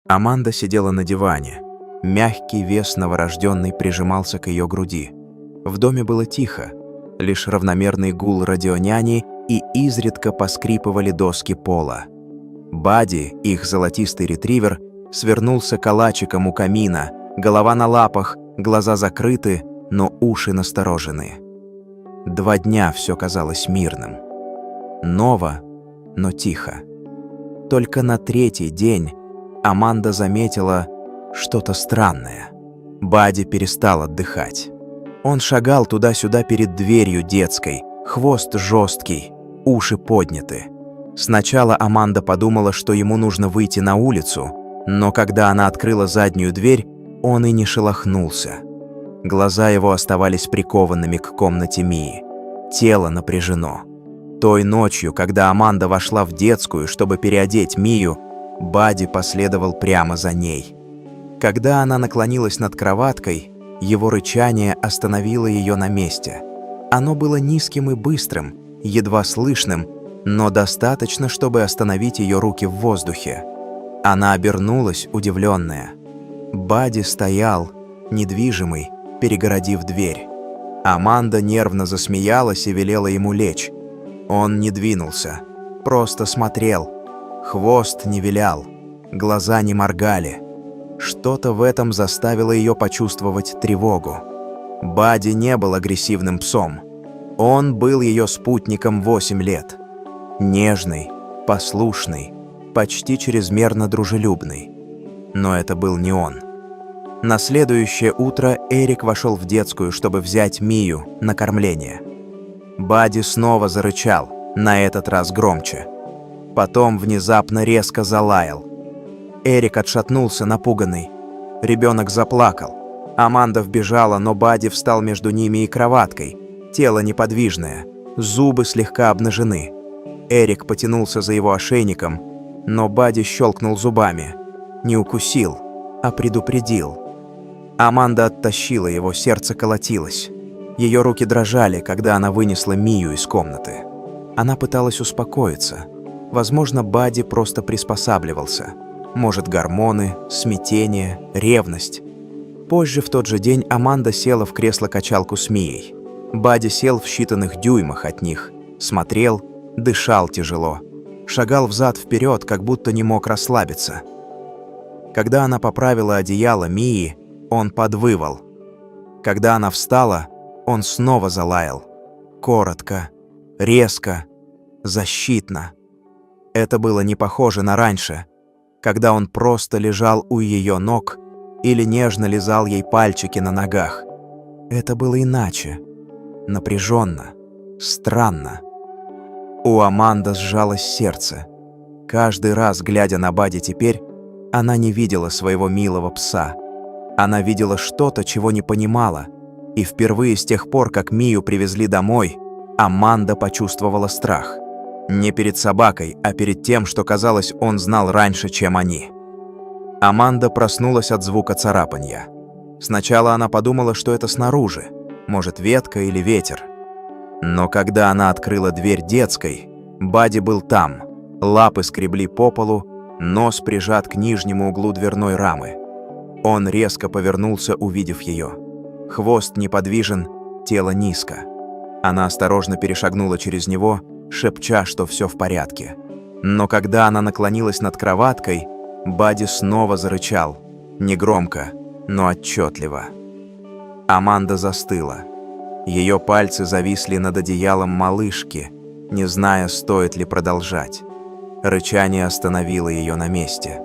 Аманда сидела на диване. Мягкий вес новорожденной прижимался к ее груди. В доме было тихо, лишь равномерный гул радионяни и изредка поскрипывали доски пола. Бадди, их золотистый ретривер, свернулся калачиком у камина, голова на лапах, глаза закрыты, но уши насторожены. 2 дня все казалось мирным. Ново, но тихо. Только на 3-й день Аманда заметила что-то странное. Бадди перестал отдыхать. Он шагал туда-сюда перед дверью детской, хвост жесткий, уши подняты. Сначала Аманда подумала, что ему нужно выйти на улицу, но когда она открыла заднюю дверь, он и не шелохнулся. Глаза его оставались прикованными к комнате Мии. Тело напряжено. Той ночью, когда Аманда вошла в детскую, чтобы переодеть Мию, Бадди последовал прямо за ней. Когда она наклонилась над кроваткой, его рычание остановило ее на месте. Оно было низким и быстрым, едва слышным, но достаточно, чтобы остановить ее руки в воздухе. Она обернулась, удивленная. Бадди стоял, недвижимый, перегородив дверь. Аманда нервно засмеялась и велела ему лечь. Он не двинулся, просто смотрел. Хвост не вилял, глаза не моргали. Что-то в этом заставило ее почувствовать тревогу. Бадди не был агрессивным псом. Он был ее спутником 8 лет. Нежный, послушный, почти чрезмерно дружелюбный. Но это был не он. На следующее утро Эрик вошел в детскую, чтобы взять Мию на кормление. Бадди снова зарычал, на этот раз громче. Потом внезапно резко залаял. Эрик отшатнулся, напуганный. Ребенок заплакал. Аманда вбежала, но Бадди встал между ними и кроваткой. Тело неподвижное, зубы слегка обнажены. Эрик потянулся за его ошейником, но Бадди щелкнул зубами. Не укусил, а предупредил. Аманда оттащила его, сердце колотилось. Ее руки дрожали, когда она вынесла Мию из комнаты. Она пыталась успокоиться. Возможно, Бадди просто приспосабливался. Может, гормоны, смятение, ревность. Позже в тот же день Аманда села в кресло-качалку с Мией. Бадди сел в считанных дюймах от них, смотрел, дышал тяжело, шагал взад-вперед, как будто не мог расслабиться. Когда она поправила одеяло Мии, он подвывал. Когда она встала, он снова залаял. Коротко, резко, защитно. Это было не похоже на раньше, когда он просто лежал у ее ног или нежно лизал ей пальчики на ногах. Это было иначе, напряженно, странно. У Аманды сжалось сердце. Каждый раз, глядя на Бадди теперь, она не видела своего милого пса. Она видела что-то, чего не понимала, и впервые с тех пор, как Мию привезли домой, Аманда почувствовала страх. Не перед собакой, а перед тем, что, казалось, он знал раньше, чем они. Аманда проснулась от звука царапанья. Сначала она подумала, что это снаружи, может, ветка или ветер. Но когда она открыла дверь детской, Бадди был там. Лапы скребли по полу, нос прижат к нижнему углу дверной рамы. Он резко повернулся, увидев ее. Хвост неподвижен, тело низко. Она осторожно перешагнула через него, шепча, что все в порядке. Но когда она наклонилась над кроваткой, Бадди снова зарычал. Негромко, но отчетливо. Аманда застыла. Ее пальцы зависли над одеялом малышки, не зная, стоит ли продолжать. Рычание остановило ее на месте.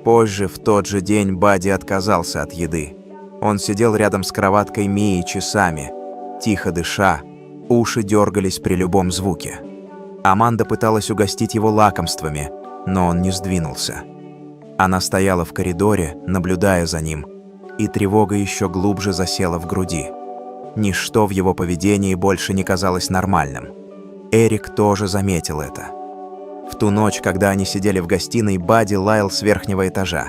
Позже, в тот же день, Бадди отказался от еды. Он сидел рядом с кроваткой Мии часами, тихо дыша, уши дергались при любом звуке. Аманда пыталась угостить его лакомствами, но он не сдвинулся. Она стояла в коридоре, наблюдая за ним, и тревога еще глубже засела в груди. Ничто в его поведении больше не казалось нормальным. Эрик тоже заметил это. В ту ночь, когда они сидели в гостиной, Бадди лаял с верхнего этажа.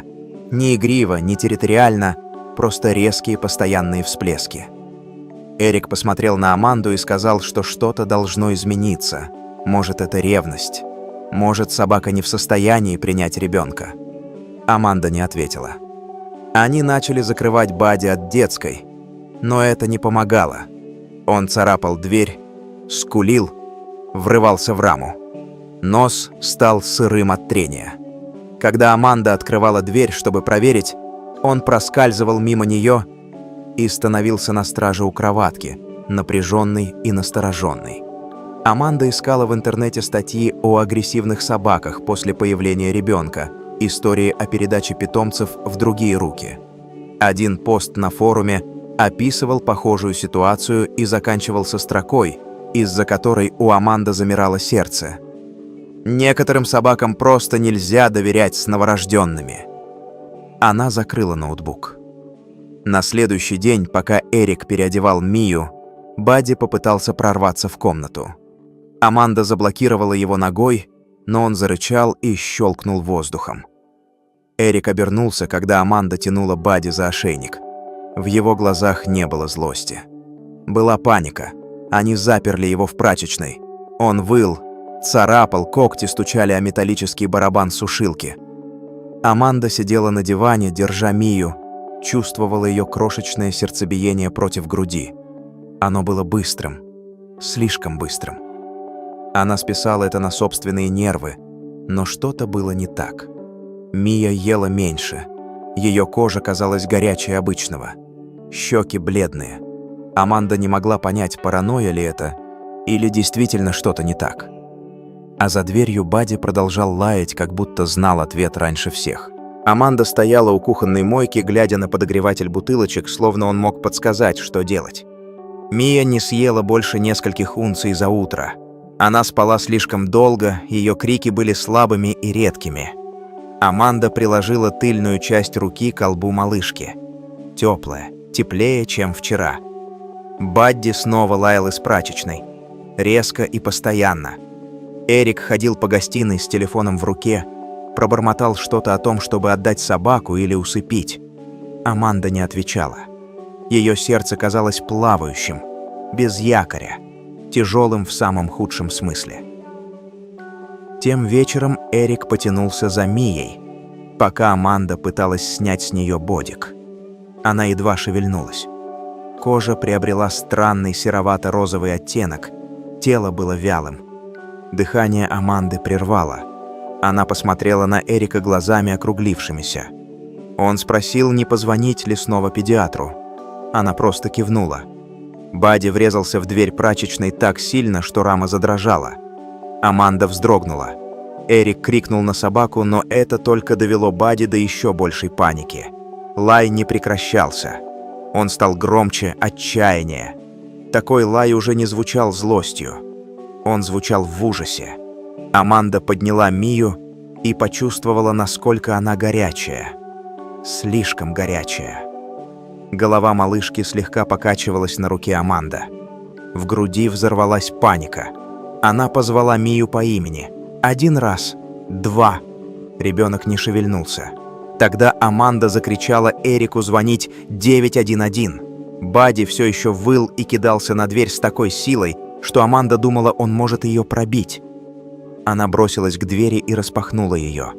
Не игриво, не территориально, просто резкие постоянные всплески. Эрик посмотрел на Аманду и сказал, что что-то должно измениться. Может, это ревность. Может, собака не в состоянии принять ребенка. Аманда не ответила. Они начали закрывать Бадди от детской, но это не помогало. Он царапал дверь, скулил, врывался в раму. Нос стал сырым от трения. Когда Аманда открывала дверь, чтобы проверить, он проскальзывал мимо нее и становился на страже у кроватки, напряженный и настороженный. Аманда искала в интернете статьи о агрессивных собаках после появления ребенка, истории о передаче питомцев в другие руки. Один пост на форуме описывал похожую ситуацию и заканчивался строкой, из-за которой у Аманды замирало сердце. «Некоторым собакам просто нельзя доверять с новорожденными». Она закрыла ноутбук. На следующий день, пока Эрик переодевал Мию, Бадди попытался прорваться в комнату. Аманда заблокировала его ногой, но он зарычал и щелкнул воздухом. Эрик обернулся, когда Аманда тянула Бадди за ошейник. В его глазах не было злости. Была паника. Они заперли его в прачечной. Он выл, царапал, когти стучали о металлический барабан сушилки. Аманда сидела на диване, держа Мию, чувствовала ее крошечное сердцебиение против груди. Оно было быстрым, слишком быстрым. Она списала это на собственные нервы, но что-то было не так. Мия ела меньше. Ее кожа казалась горячей обычного. Щеки бледные. Аманда не могла понять, паранойя ли это, или действительно что-то не так. А за дверью Бадди продолжал лаять, как будто знал ответ раньше всех. Аманда стояла у кухонной мойки, глядя на подогреватель бутылочек, словно он мог подсказать, что делать. Мия не съела больше нескольких унций за утро. Она спала слишком долго, ее крики были слабыми и редкими. Аманда приложила тыльную часть руки к колбу малышки. Теплая, теплее, чем вчера. Бадди снова лаял из прачечной. Резко и постоянно. Эрик ходил по гостиной с телефоном в руке, пробормотал что-то о том, чтобы отдать собаку или усыпить. Аманда не отвечала. Ее сердце казалось плавающим, без якоря, тяжелым в самом худшем смысле. Тем вечером Эрик потянулся за Мией, пока Аманда пыталась снять с нее бодик. Она едва шевельнулась. Кожа приобрела странный серовато-розовый оттенок, тело было вялым. Дыхание Аманды прервало. Она посмотрела на Эрика глазами округлившимися. Он спросил, не позвонить ли снова педиатру. Она просто кивнула. Бадди врезался в дверь прачечной так сильно, что рама задрожала. Аманда вздрогнула. Эрик крикнул на собаку, но это только довело Бадди до еще большей паники. Лай не прекращался. Он стал громче, отчаяннее. Такой лай уже не звучал злостью. Он звучал в ужасе. Аманда подняла Мию и почувствовала, насколько она горячая. Слишком горячая. Голова малышки слегка покачивалась на руке Аманды. В груди взорвалась паника. Она позвала Мию по имени. 1 раз, 2. Ребенок не шевельнулся. Тогда Аманда закричала Эрику звонить 911. Бадди все еще выл и кидался на дверь с такой силой, что Аманда думала, он может ее пробить. Она бросилась к двери и распахнула ее.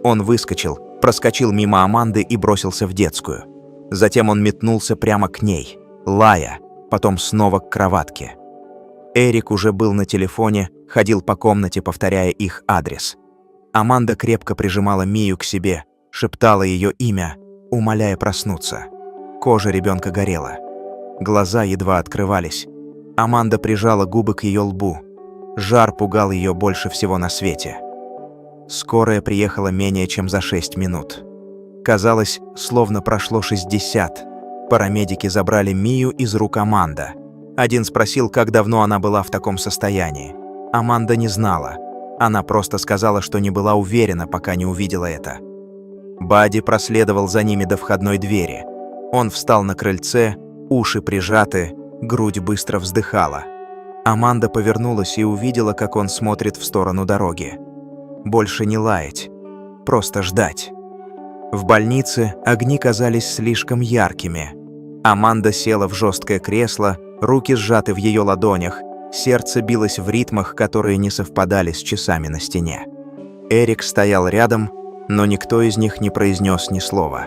Он выскочил, проскочил мимо Аманды и бросился в детскую. Затем он метнулся прямо к ней, лая, потом снова к кроватке. Эрик уже был на телефоне, ходил по комнате, повторяя их адрес. Аманда крепко прижимала Мию к себе, шептала ее имя, умоляя проснуться. Кожа ребенка горела. Глаза едва открывались. Аманда прижала губы к ее лбу. Жар пугал ее больше всего на свете. Скорая приехала менее чем за 6 минут. Казалось, словно прошло 60. Парамедики забрали Мию из рук Аманды. Один спросил, как давно она была в таком состоянии. Аманда не знала. Она просто сказала, что не была уверена, пока не увидела это. Бадди проследовал за ними до входной двери. Он встал на крыльце, уши прижаты, грудь быстро вздыхала. Аманда повернулась и увидела, как он смотрит в сторону дороги. Больше не лаять, просто ждать. В больнице огни казались слишком яркими. Аманда села в жесткое кресло, руки сжаты в ее ладонях, сердце билось в ритмах, которые не совпадали с часами на стене. Эрик стоял рядом, но никто из них не произнес ни слова.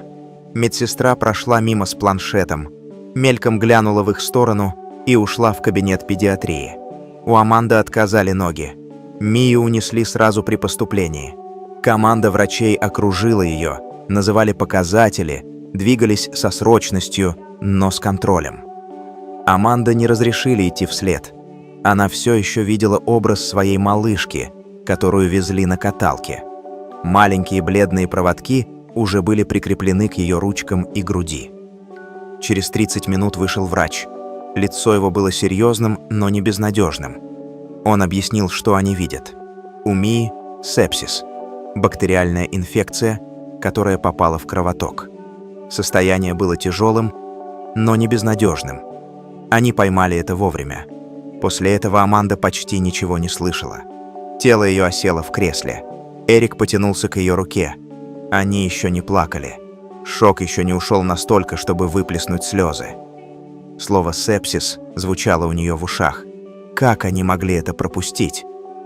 Медсестра прошла мимо с планшетом, мельком глянула в их сторону и ушла в кабинет педиатрии. У Аманды отказали ноги. Мию унесли сразу при поступлении. Команда врачей окружила ее, называли показатели, двигались со срочностью, но с контролем. Аманда не разрешили идти вслед. Она все еще видела образ своей малышки, которую везли на каталке. Маленькие бледные проводки уже были прикреплены к ее ручкам и груди. Через 30 минут вышел врач. Лицо его было серьезным, но не безнадежным. Он объяснил, что они видят. У Мии сепсис, бактериальная инфекция, которая попала в кровоток. Состояние было тяжелым, но не безнадежным. Они поймали это вовремя. После этого Аманда почти ничего не слышала. Тело ее осело в кресле. Эрик потянулся к ее руке. Они еще не плакали. Шок еще не ушел настолько, чтобы выплеснуть слезы. Слово «сепсис» звучало у нее в ушах. Как они могли это пропустить?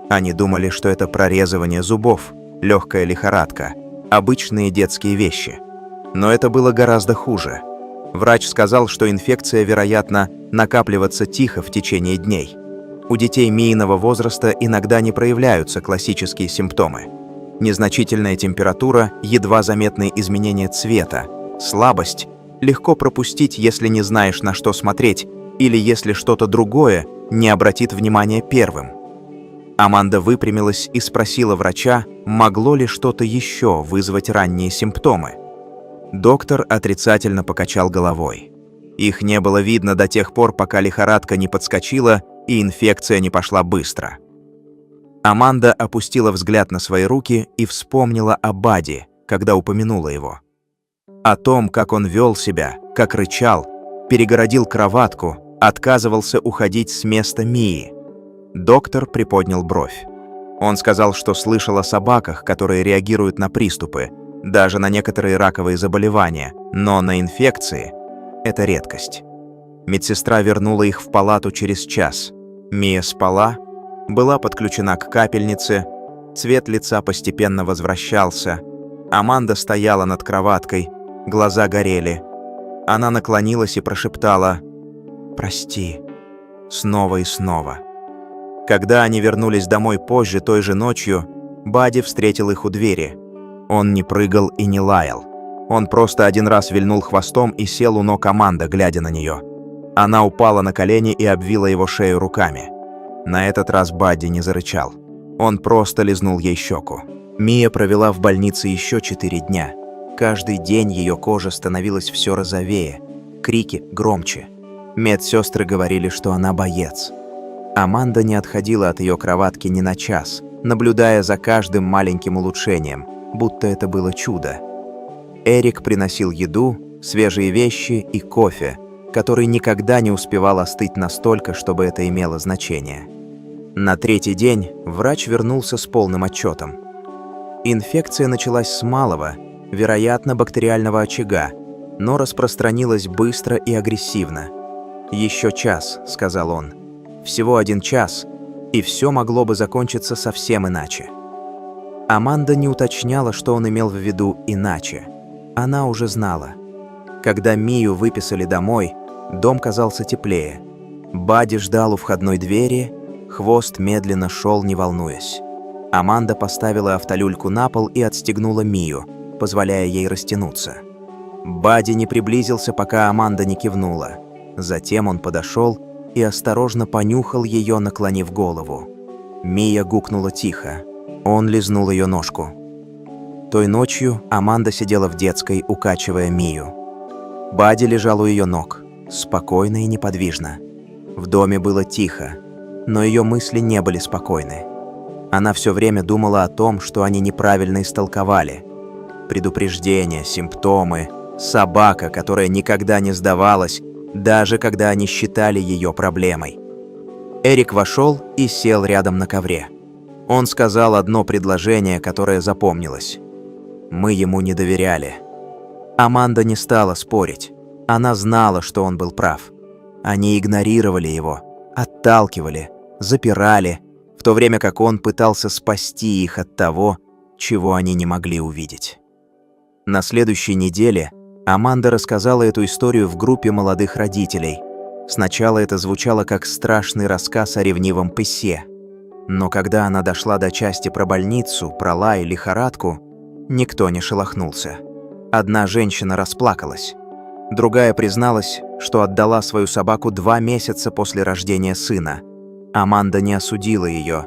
Они думали, что это прорезывание зубов, легкая лихорадка, обычные детские вещи. Но это было гораздо хуже. Врач сказал, что инфекция, вероятно, накапливается тихо в течение дней. У детей Мииного возраста иногда не проявляются классические симптомы. Незначительная температура, едва заметные изменения цвета, слабость легко пропустить, если не знаешь, на что смотреть, или если что-то другое не обратит внимания первым. Аманда выпрямилась и спросила врача, могло ли что-то еще вызвать ранние симптомы. Доктор отрицательно покачал головой. Их не было видно до тех пор, пока лихорадка не подскочила и инфекция не пошла быстро. Аманда опустила взгляд на свои руки и вспомнила о Бадди, когда упомянула его. О том, как он вел себя, как рычал, перегородил кроватку, отказывался уходить с места Мии. Доктор приподнял бровь. Он сказал, что слышал о собаках, которые реагируют на приступы, даже на некоторые раковые заболевания, но на инфекции – это редкость. Медсестра вернула их в палату через час. Мия спала, была подключена к капельнице, цвет лица постепенно возвращался. Аманда стояла над кроваткой, глаза горели. Она наклонилась и прошептала «Прости» снова и снова. Когда они вернулись домой позже, той же ночью, Бадди встретил их у двери. Он не прыгал и не лаял. Он просто один раз вильнул хвостом и сел у ног Аманды, глядя на нее. Она упала на колени и обвила его шею руками. На этот раз Бадди не зарычал. Он просто лизнул ей щеку. Мия провела в больнице еще 4 дня. Каждый день ее кожа становилась все розовее, крики громче. Медсестры говорили, что она боец. Аманда не отходила от ее кроватки ни на час, наблюдая за каждым маленьким улучшением, будто это было чудо. Эрик приносил еду, свежие вещи и кофе, который никогда не успевал остыть настолько, чтобы это имело значение. На 3-й день врач вернулся с полным отчетом. Инфекция началась с малого, вероятно, бактериального очага, но распространилась быстро и агрессивно. «Еще час», — сказал он. «Всего 1 час, и все могло бы закончиться совсем иначе». Аманда не уточняла, что он имел в виду «иначе». Она уже знала. Когда Мию выписали домой, дом казался теплее. Бадди ждал у входной двери, хвост медленно шел, не волнуясь. Аманда поставила автолюльку на пол и отстегнула Мию, позволяя ей растянуться. Бадди не приблизился, пока Аманда не кивнула. Затем он подошел и осторожно понюхал ее, наклонив голову. Мия гукнула тихо. Он лизнул ее ножку. Той ночью Аманда сидела в детской, укачивая Мию. Бадди лежал у ее ног, спокойно и неподвижно. В доме было тихо, но ее мысли не были спокойны. Она все время думала о том, что они неправильно истолковали. Предупреждения, симптомы, собака, которая никогда не сдавалась, даже когда они считали ее проблемой. Эрик вошел и сел рядом на ковре. Он сказал одно предложение, которое запомнилось. Мы ему не доверяли. Аманда не стала спорить. Она знала, что он был прав. Они игнорировали его, отталкивали, запирали, в то время как он пытался спасти их от того, чего они не могли увидеть. На следующей неделе Аманда рассказала эту историю в группе молодых родителей. Сначала это звучало как страшный рассказ о ревнивом пысе. Но когда она дошла до части про больницу, про лай и лихорадку, никто не шелохнулся. Одна женщина расплакалась. Другая призналась, что отдала свою собаку 2 месяца после рождения сына. Аманда не осудила ее,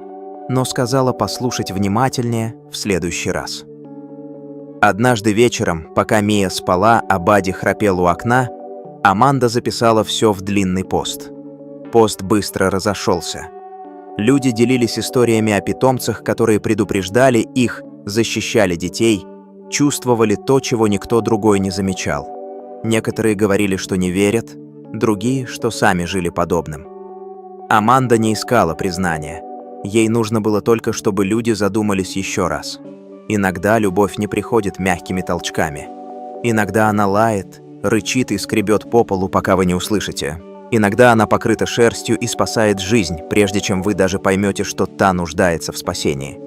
но сказала послушать внимательнее в следующий раз. Однажды вечером, пока Мия спала, а Бадди храпел у окна, Аманда записала все в длинный пост. Пост быстро разошелся. Люди делились историями о питомцах, которые предупреждали их, защищали детей, чувствовали то, чего никто другой не замечал. Некоторые говорили, что не верят, другие, что сами жили подобным. Аманда не искала признания. Ей нужно было только, чтобы люди задумались еще раз. Иногда любовь не приходит мягкими толчками. Иногда она лает, рычит и скребет по полу, пока вы не услышите. Иногда она покрыта шерстью и спасает жизнь, прежде чем вы даже поймете, что та нуждается в спасении.